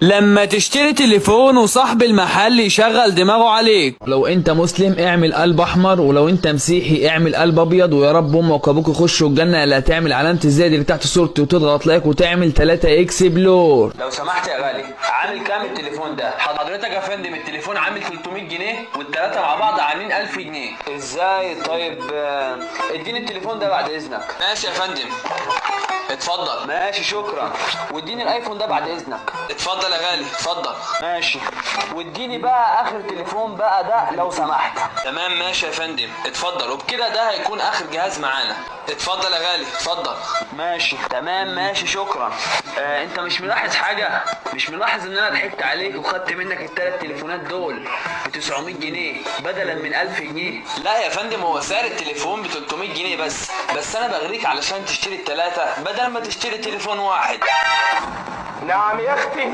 لما تشتري تليفون وصاحب المحل يشغل دماغه عليك. لو انت مسلم اعمل قلب احمر، ولو انت مسيحي اعمل قلب ابيض، ويا رب امك وابوك يخشوا الجنه. اللي هتعمل علامه الزائد اللي تحت صورتي وتضغط لايك وتعمل 3 اكسبلور. لو سمحت يا غالي، عامل كام التليفون ده؟ حضرتك يا فندم التليفون عامل 300 جنيه والتلاتة مع بعض عاملين 1000 جنيه. ازاي؟ طيب اديني التليفون ده بعد اذنك. ماشي يا فندم، اتفضل. ماشي شكرا. واديني الايفون ده بعد اذنك. اتفضل يا غالي، اتفضل. ماشي. واديني بقى اخر تليفون بقى ده لو سمحت. تمام ماشي يا فندم، اتفضل. وبكده ده هيكون اخر جهاز معانا. اتفضل يا غالي، اتفضل. ماشي تمام ماشي شكرا. انت مش ملاحظ حاجة؟ مش ملاحظ ان انا ضحكت عليك وخدت منك التلات تليفونات دول ب 900 جنيه بدلا من 1000 جنيه؟ لا يا فندم، هو سعر التليفون ب 300 جنيه بس انا بغريك علشان تشتري التلاتة بدل ما تشتري تليفون واحد. نعم يا اختي.